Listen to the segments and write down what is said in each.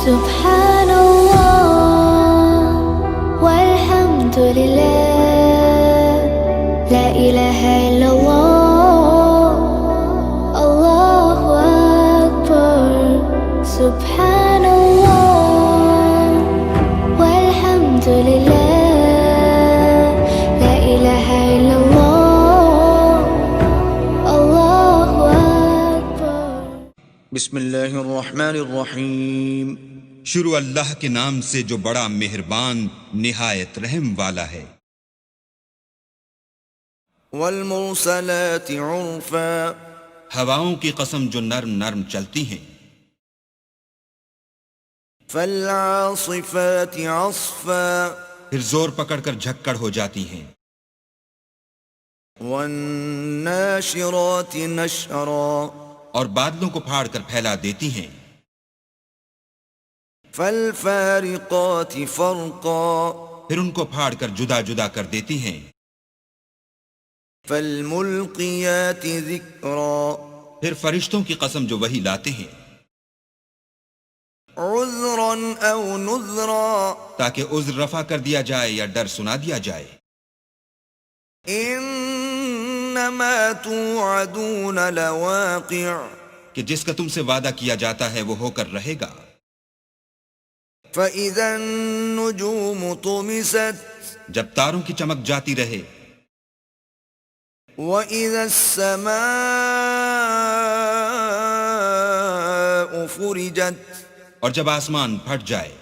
سبحان الله والحمد لله لا إله إلا الله الله أكبر سبحان الله والحمد لله لا إله إلا الله الله أكبر بسم اللہ الرحمن الرحیم۔ شروع اللہ کے نام سے جو بڑا مہربان نہایت رحم والا ہے۔ والمرسلات عرفا، ہواؤں کی قسم جو نرم نرم چلتی ہیں۔ فالعاصفات عصفا، پھر زور پکڑ کر جھکڑ ہو جاتی ہیں۔ والناشرات نشرا، اور بادلوں کو پھاڑ کر پھیلا دیتی ہیں۔ فالفارقات فرقا، پھر ان کو پھاڑ کر جدا جدا کر دیتی ہیں۔ فالملقیات ذکرا، پھر فرشتوں کی قسم جو وہی لاتے ہیں، عذرا او نذرا، تاکہ عذر رفع کر دیا جائے یا ڈر سنا دیا جائے۔ انما توعدون لواقع، کہ جس کا تم سے وعدہ کیا جاتا ہے وہ ہو کر رہے گا۔ فَإِذَا النُّجُومُ طُمِسَتْ، جب تاروں کی چمک جاتی رہے۔ وَإِذَا السَّمَاءُ فُرِجَتْ، اور جب آسمان پھٹ جائے۔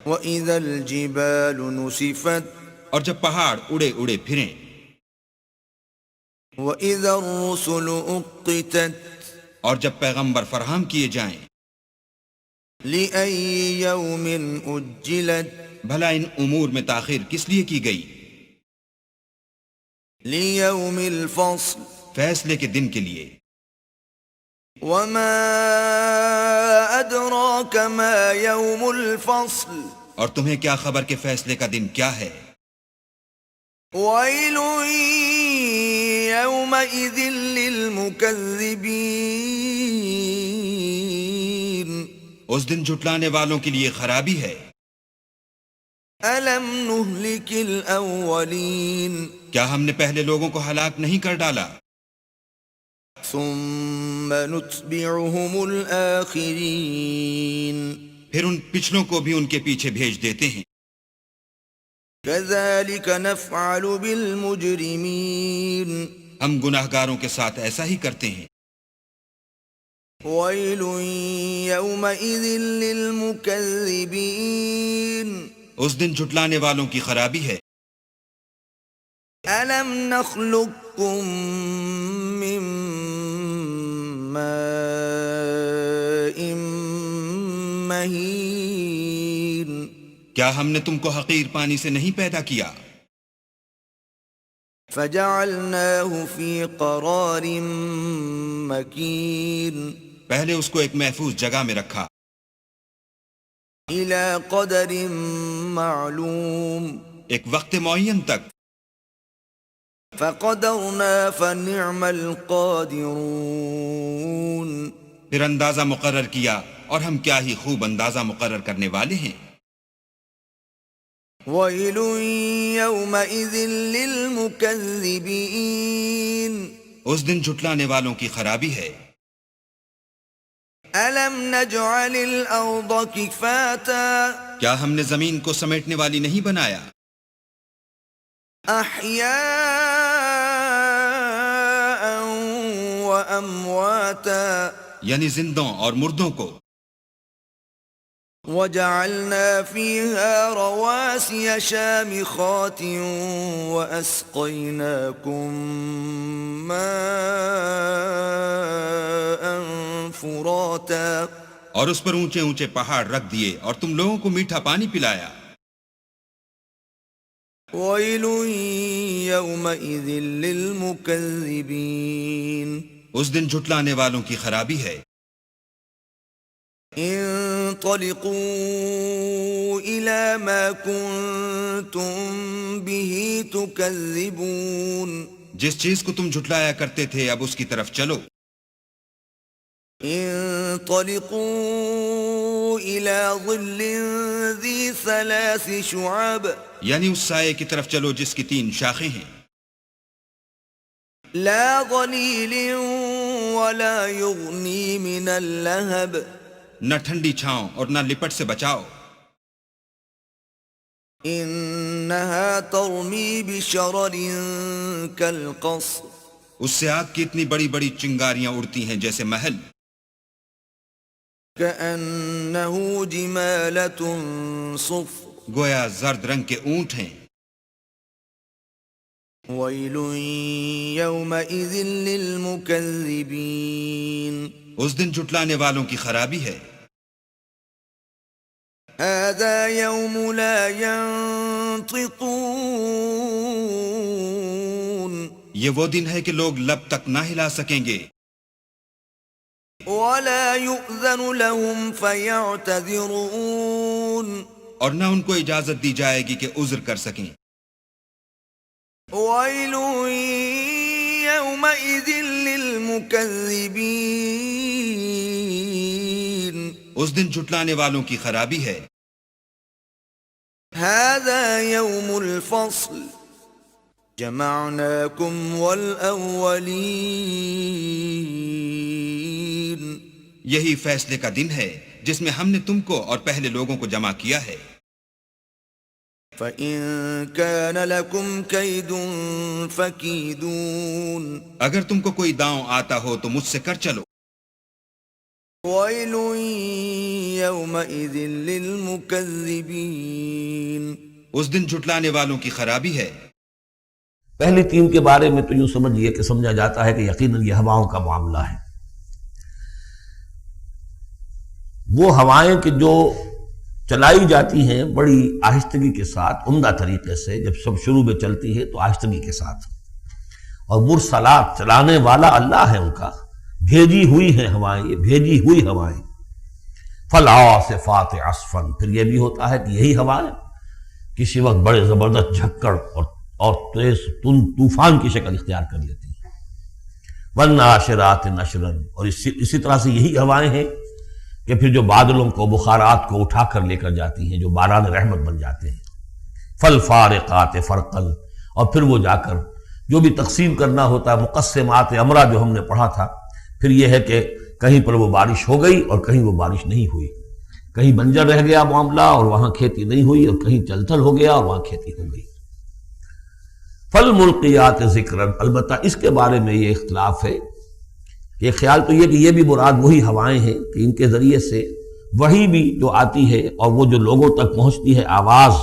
وَإِذَا الْجِبَالُ نُسِفَتْ، اور جب پہاڑ اڑے اڑے پھریں۔ وَإِذَا الرُّسُلُ أُقِّتَتْ، اور جب پیغمبر فراہم کیے جائیں۔ لِأَيِّ يَوْمٍ أُجِّلَتْ، بھلا ان امور میں تاخیر کس لیے کی گئی؟ لِيَوْمِ الْفَصْلِ، فیصلے کے دن کے لیے۔ وَمَا أَدْرَاكَ مَا يَوْمُ الْفَصْلِ، اور تمہیں کیا خبر کہ فیصلے کا دن کیا ہے؟ وَيْلٌ يَوْمَئِذٍ لِّلْمُكَذِّبِينَ، اس دن جھٹلانے والوں کے لیے خرابی ہے۔ أَلَمْ نُهْلِكِ الْأَوَّلِينَ، کیا ہم نے پہلے لوگوں کو ہلاک نہیں کر ڈالا؟ ثُمَّ نُتْبِعُهُمُ الْآخِرِينَ، پھر ان پچھلوں کو بھی ان کے پیچھے بھیج دیتے ہیں۔ كَذَلِكَ نَفْعَلُ بِالْمُجْرِمِينَ، ہم گناہگاروں کے ساتھ ایسا ہی کرتے ہیں۔ وَيْلٌ يَوْمَئِذٍ لِّلْمُكَذِّبِينَ، اس دن جھٹلانے والوں کی خرابی ہے۔ أَلَمْ نَخْلُقكُّم مِّن مَّاءٍ مَّهِينٍ، کیا ہم نے تم کو حقیر پانی سے نہیں پیدا کیا؟ فَجَعَلْنَاهُ فِي قَرَارٍ مَّكِينٍ، پہلے اس کو ایک محفوظ جگہ میں رکھا۔ إِلَى قَدَرٍ مَّعْلُومٍ، ایک وقت معین تک۔ فَقَدَرْنَا فَنِعْمَ الْقَادِرُونَ، پھر اندازہ مقرر کیا اور ہم کیا ہی خوب اندازہ مقرر کرنے والے ہیں۔ وَيْلٌ يَوْمَئِذٍ لِّلْمُكَذِّبِينَ، اس دن جھٹلانے والوں کی خرابی ہے۔ أَلَمْ نَجْعَلِ الْأَرْضَ كِفَاتًا، کیا ہم نے زمین کو سمیٹنے والی نہیں بنایا؟ أَحْيَاءً وَأَمْوَاتًا، یعنی زندوں اور مردوں کو۔ وَجَعَلْنَا فِيهَا رَوَاسِيَ شَامِخَاتٍ وَأَسْقَيْنَاكُم مَّاءً فُرَاتًا، اور اس پر اونچے اونچے پہاڑ رکھ دیے اور تم لوگوں کو میٹھا پانی پلایا۔ وَيْلٌ يَوْمَئِذٍ لِّلْمُكَذِّبِينَ، اس دن جھٹلانے والوں کی خرابی ہے۔ انطلقوا إلى ما كنتم به تكذبون، جس چیز کو تم جھٹلایا کرتے تھے اب اس کی طرف چلو۔ انطلقوا إلى ظل ذي 3 شعب یعنی اس سائے کی طرف چلو جس کی 3 شاخیں ہیں، لا ظليل ولا يغني من اللهب نہ ٹھنڈی چھاؤں اور نہ لپٹ سے بچاؤ، إنها ترمي بشرر كالقصر اس سے آگ کی اتنی بڑی بڑی چنگاریاں اڑتی ہیں جیسے محل، كأنه جمالة صفر گویا زرد رنگ کے اونٹ ہیں۔ ويل يومئذ للمكذبين اس دن جھٹلانے والوں کی خرابی ہے۔ هذا يوم لا ينطقون یہ وہ دن ہے کہ لوگ لب تک نہ ہلا سکیں گے، ولا يؤذن لهم فيعتذرون اور نہ ان کو اجازت دی جائے گی کہ عذر کر سکیں۔ ويل يومئذ للمكذبين اس دن جھٹلانے والوں کی خرابی ہے۔ هذا يوم الفصل جمعناكم والأولين یہی فیصلے کا دن ہے جس میں ہم نے تم کو اور پہلے لوگوں کو جمع کیا ہے۔ فَإِن كَانَ لَكُمْ كَيْدٌ فَكِيدُونَ اگر تم کو کوئی داؤں آتا ہو تو مجھ سے کر چلو۔ وَيْلٌ يَوْمَئِذٍ لِّلْمُكَذِّبِينَ اس دن جھٹلانے والوں کی خرابی ہے۔ پہلی 3 کے بارے میں تو یوں سمجھئے کہ سمجھا جاتا ہے کہ یقیناً یہ ہواؤں کا معاملہ ہے۔ وہ ہوائیں کہ جو چلائی جاتی ہیں بڑی آہستگی کے ساتھ، عمدہ طریقے سے، جب سب شروع میں چلتی ہے تو آہستگی کے ساتھ، اور مرسلات چلانے والا اللہ ہے ان کا، بھیجی ہوئی ہیں ہوائیں، یہ بھیجی ہوئی ہوائیں۔ فالعاصفات عصفا، پھر یہ بھی ہوتا ہے کہ یہی ہوائیں کسی وقت بڑے زبردست جھکڑ اور تیز طوفان کی شکل اختیار کر لیتی ہیں۔ والناشرات نشرا، اور اسی طرح سے یہی ہوائیں ہیں کہ پھر جو بادلوں کو، بخارات کو اٹھا کر لے کر جاتی ہیں، جو باران رحمت بن جاتے ہیں۔ فالفارقات فرقا، اور پھر وہ جا کر جو بھی تقسیم کرنا ہوتا ہے، مقسمات امرا جو ہم نے پڑھا تھا، پھر یہ ہے کہ کہیں پر وہ بارش ہو گئی اور کہیں وہ بارش نہیں ہوئی، کہیں بنجر رہ گیا معاملہ اور وہاں کھیتی نہیں ہوئی، اور کہیں چل تل ہو گیا اور وہاں کھیتی ہو گئی۔ فالملقیات ذکرا، البتہ اس کے بارے میں یہ اختلاف ہے، یہ خیال تو یہ کہ یہ بھی مراد وہی ہوائیں ہیں کہ ان کے ذریعے سے وحی بھی جو آتی ہے اور وہ جو لوگوں تک پہنچتی ہے آواز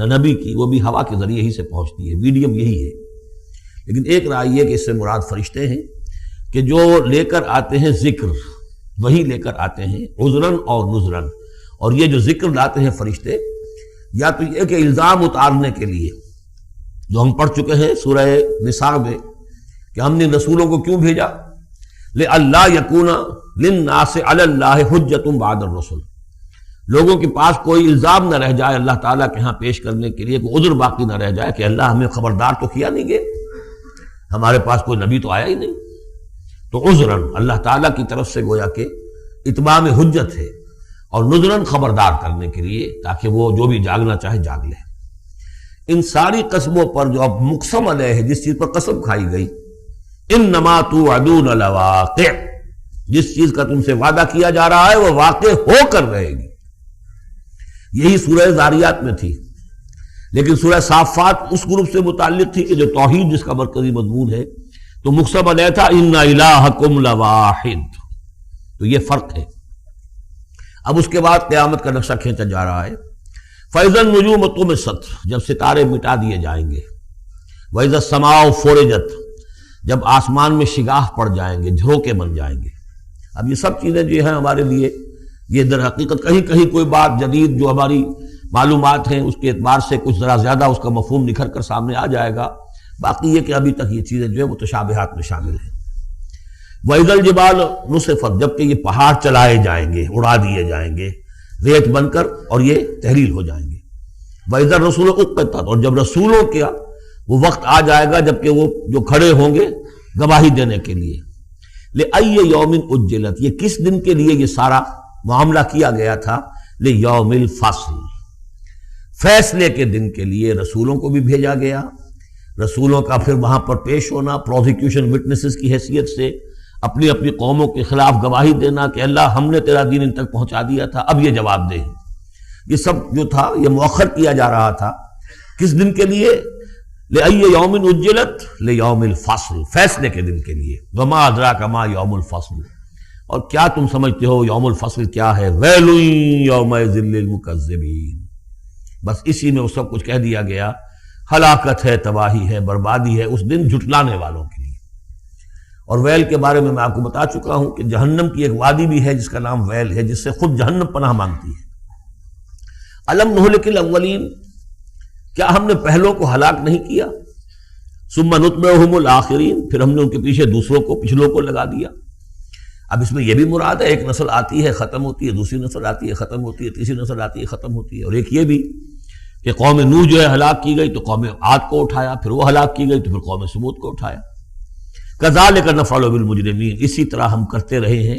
نبی کی، وہ بھی ہوا کے ذریعے ہی سے پہنچتی ہے، میڈیم یہی ہے۔ لیکن ایک رائے یہ کہ اس سے مراد فرشتے ہیں کہ جو لے کر آتے ہیں ذکر، وہی لے کر آتے ہیں عذراً اور نذراً، اور یہ جو ذکر لاتے ہیں فرشتے، یا تو یہ کہ الزام اتارنے کے لیے، جو ہم پڑھ چکے ہیں سورہ نساء میں کہ ہم نے رسولوں کو کیوں بھیجا، لِأَلَّا يَكُونَ لِلنَّاسِ عَلَى اللَّهِ حُجَّةٌ بَعْدَ الرُّسُلِ، لوگوں کے پاس کوئی الزام نہ رہ جائے اللہ تعالیٰ کے ہاں پیش کرنے کے لیے، کوئی عذر باقی نہ رہ جائے کہ اللہ ہمیں خبردار تو کیا نہیں گئے، ہمارے پاس کوئی نبی تو آیا ہی نہیں۔ تو عذراً اللہ تعالیٰ کی طرف سے گویا کہ اتمام حجت ہے، اور نذراً خبردار کرنے کے لیے تاکہ وہ جو بھی جاگنا چاہے جاگ لے۔ ان ساری قسموں پر جو اب مقسم علیہ ہے، جس چیز پر قسم کھائی گئی، انما توعدون لواقع، جس چیز کا تم سے وعدہ کیا جا رہا ہے وہ واقع ہو کر رہے گی۔ یہی سورہ ذاریات میں تھی، لیکن سورہ صافات اس گروپ سے متعلق تھی کہ جو توحید جس کا مرکزی مضمون ہے، تو مقسم علیہ تھا ان الہکم لواحد، تو یہ فرق ہے۔ اب اس کے بعد قیامت کا نقشہ کھینچا جا رہا ہے۔ فَإِذَا النُّجُومُ طُمِسَتْ، جب ستارے مٹا دیے جائیں گے۔ وَإِذَا السَّمَاءُ فُرِجَتْ، جب آسمان میں شگاہ پڑ جائیں گے، جھروکے بن جائیں گے۔ اب یہ سب چیزیں جو ہیں ہمارے لیے، یہ در حقیقت کہیں کہیں کوئی بات جدید جو ہماری معلومات ہیں اس کے اعتبار سے کچھ ذرا زیادہ اس کا مفہوم نکھر کر سامنے آ جائے گا، باقی یہ کہ ابھی تک یہ چیزیں جو ہے متشابہات میں شامل ہیں۔ وَإِذَا الْجِبَالُ نُصِفَتْ، جبکہ یہ پہاڑ چلائے جائیں گے، اڑا دیے جائیں گے ریت بن کر اور یہ تحلیل ہو جائیں گے۔ وَإِذَا الرُّسُلُ أُقِّتَتْ، اور جب رسولوں کا وہ وقت آ جائے گا جبکہ وہ جو کھڑے ہوں گے گواہی دینے کے لیے۔ لِأَيِّ يَوْمٍ أُجِّلَتْ، یہ کس دن کے لیے یہ سارا معاملہ کیا گیا تھا لیوم الفصل، فیصلے کے دن کے لیے رسولوں کو بھی بھیجا گیا، رسولوں کا پھر وہاں پر پیش ہونا پروزیکیوشن وٹنسز کی حیثیت سے، اپنی اپنی قوموں کے خلاف گواہی دینا کہ اللہ ہم نے تیرا دین ان تک پہنچا دیا تھا، اب یہ جواب دے۔ یہ سب جو تھا یہ مؤخر کیا جا رہا تھا، کس دن کے لیے؟ لأی یوم اجلت لیوم الفصل، فیصلے کے دن کے لیے۔ وما ادراک ما یوم الفصل، اور کیا تم سمجھتے ہو یوم الفصل کیا ہے؟ ویل یومئذ للمکذبین، بس اسی میں وہ سب کچھ کہہ دیا گیا، ہلاکت ہے، تباہی ہے، بربادی ہے اس دن جھٹلانے والوں کے لیے۔ اور ویل کے بارے میں آپ کو بتا چکا ہوں کہ جہنم کی ایک وادی بھی ہے جس کا نام ویل ہے، جس سے خود جہنم پناہ مانگتی ہے۔ الم نہلک الاولین، کیا ہم نے پہلوں کو ہلاک نہیں کیا؟ ثم نتبعہم الآخرین، پھر ہم نے ان کے پیچھے دوسروں کو، پچھلوں کو لگا دیا۔ اب اس میں یہ بھی مراد ہے ایک نسل آتی ہے ختم ہوتی ہے، دوسری نسل آتی ہے ختم ہوتی ہے، تیسری نسل آتی ہے ختم ہوتی ہے، اور ایک یہ بھی کہ قوم نوح جو ہے ہلاک کی گئی تو قوم عاد کو اٹھایا، پھر وہ ہلاک کی گئی تو پھر قوم سمود کو اٹھایا۔ کذالک نفعل بالمجرمین، اسی طرح ہم کرتے رہے ہیں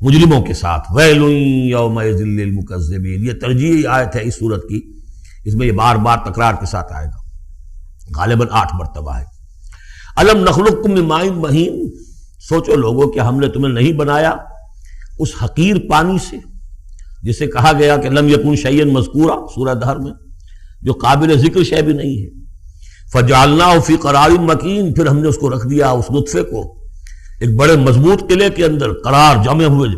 مجرموں کے ساتھ۔ ویل یومئذ للمکذبین، یہ ترجیحی آیت ہے اس صورت کی، اس میں یہ بار بار تکرار کے ساتھ آئے گا، غالباً 8 مرتبہ ہے۔ الم نخلقکم من ماء مہین، سوچو لوگوں کہ ہم نے تمہیں نہیں بنایا اس حقیر پانی سے جسے کہا گیا کہ لم یکن شیئا مذکورا سورہ دہر میں، جو قابل ذکر شے بھی نہیں ہے۔ فجعلناہ فی قرار مکین، پھر ہم نے اس کو رکھ دیا، اس نطفے کو ایک بڑے مضبوط قلعے کے اندر، قرار جمے ہوئے،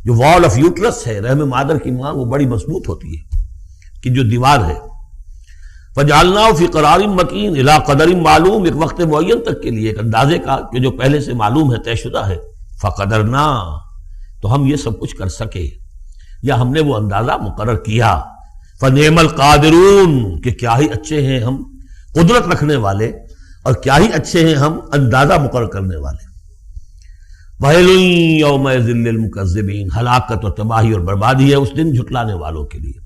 جو وال آف یوٹرس ہے، رحم مادر کی ماں، وہ بڑی مضبوط ہوتی ہے کہ جو دیوار ہے۔ فجعلناہ فی قرار مکین الی قدر معلوم، ایک وقت معین تک کے لیے، ایک اندازے کا کہ جو پہلے سے معلوم ہے، طے شدہ ہے۔ فقدرنا، تو ہم یہ سب کچھ کر سکے، یا ہم نے وہ اندازہ مقرر کیا۔ فنعم القادرون، کہ کیا ہی اچھے ہیں ہم قدرت رکھنے والے، اور کیا ہی اچھے ہیں ہم اندازہ مقرر کرنے والے۔ ویل یومئذ للمکذبین، ہلاکت اور تباہی اور بربادی ہے اس دن جھٹلانے والوں کے لیے۔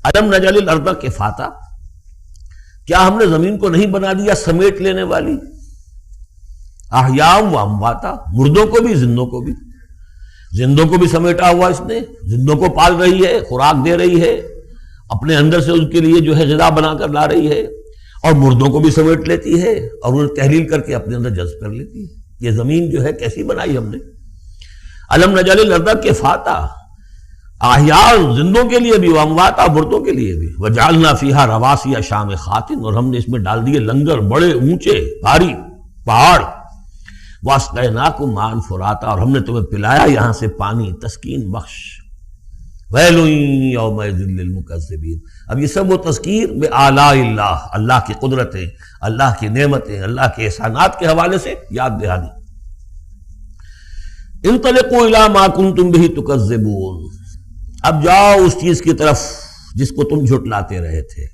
الم نجعل الارض کفاتا، کیا ہم نے زمین کو نہیں بنا دیا سمیٹ لینے والی؟ احیاء و امواتا، مردوں کو بھی زندوں کو بھی، زندوں کو بھی سمیٹا ہوا اس نے، زندوں کو پال رہی ہے، خوراک دے رہی ہے، اپنے اندر سے ان کے لیے جو ہے غذا بنا کر لا رہی ہے، اور مردوں کو بھی سمیٹ لیتی ہے اور انہیں تحلیل کر کے اپنے اندر جذب کر لیتی ہے۔ یہ زمین جو ہے کیسی بنائی ہم نے۔ الم نجعل الارض کفاتا، احیاء زندوں کے لیے بھی، وامواتا مردوں کے لیے بھی، وجعلنا فیہا رواسی شامخات، اور ہم نے اس میں ڈال دیے لنگر بڑے اونچے بھاری پہاڑ۔ واسقیناکم ماء فراتا، اور ہم نے تمہیں پلایا یہاں سے پانی تسکین بخش۔ ویل یومئذ للمکذبین، اب یہ سب وہ تذکیر بآلاء اللہ، اللہ کی قدرتیں، اللہ کی نعمتیں، اللہ کے احسانات کے حوالے سے یاد دہانی۔ انطلقوا الی ما کنتم بہ تکذبون، اب جاؤ اس چیز کی طرف جس کو تم جھٹلاتے رہے تھے،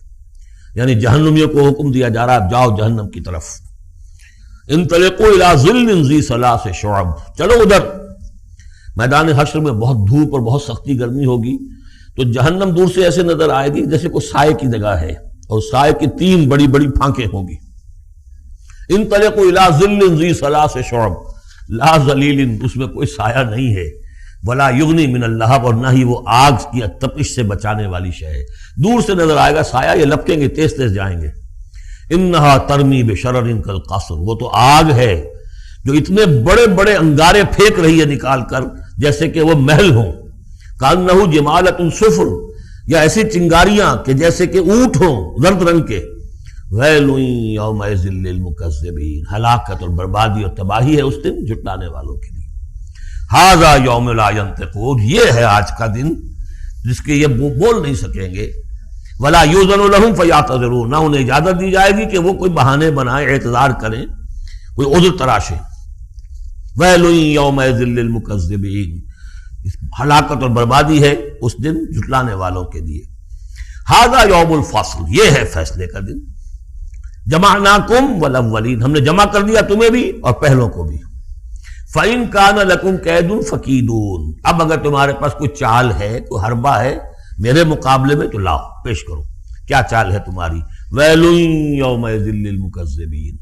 یعنی جہنمیوں کو حکم دیا جا رہا ہے اب جاؤ جہنم کی طرف۔ انطلقوا الی ظل ذی ثلاث شعب، چلو ادھر۔ میدان حشر میں بہت دھوپ اور بہت سختی گرمی ہوگی، تو جہنم دور سے ایسے نظر آئے گی جیسے کوئی سائے کی جگہ ہے، اور سائے کی 3 بڑی بڑی پھانکیں ہوں گی۔ انطلقوا الی ظل ذی ثلاث شعب، لا ظلیل، اس میں کوئی سایہ نہیں ہے، ولا یغنی من اللہب، اور نہ ہی وہ آگ کی تپش سے بچانے والی شے ہے۔ دور سے نظر آئے گا سایہ، یہ لپکیں گے، تیز تیز جائیں گے۔ انہا ترمی بشرر کالقصر، وہ تو آگ ہے جو اتنے بڑے بڑے انگارے پھینک رہی ہے نکال کر جیسے کہ وہ محل ہوں۔ کانہ جمالۃ صفر، یا ایسی چنگاریاں کہ جیسے کہ اونٹ ہوں زرد رنگ کے۔ ویل یومئذ للمکذبین، ہلاکت اور بربادی اور تباہی ہے اس دن جھٹلانے والوں کے لیے۔ ھذا یوم لا ینطقون، یہ ہے آج کا دن جس کے یہ بول نہیں سکیں گے۔ ولا یؤذن لهم فیعتذرون، نہ انہیں اجازت دی جائے گی کہ وہ کوئی بہانے بنائیں، اعتذار کریں، کوئی عذر تراشیں۔ ویل یومئذ للمکذبین، ہلاکت اور بربادی ہے اس دن جھٹلانے والوں کے لیے۔ ھذا یوم الفصل، یہ ہے فیصلے کا دن۔ جمعناکم والاولین، ہم نے جمع کر دیا تمہیں بھی اور پہلوں کو بھی۔ فَإِن كَانَ لَكُمْ كَيْدٌ فَكِيدُونِ، اب اگر تمہارے پاس کوئی چال ہے، کوئی حربہ ہے میرے مقابلے میں تو لاؤ، پیش کرو، کیا چال ہے تمہاری؟ وَيْلٌ يَوْمَئِذٍ لِّلْمُكَذِّبِينَ،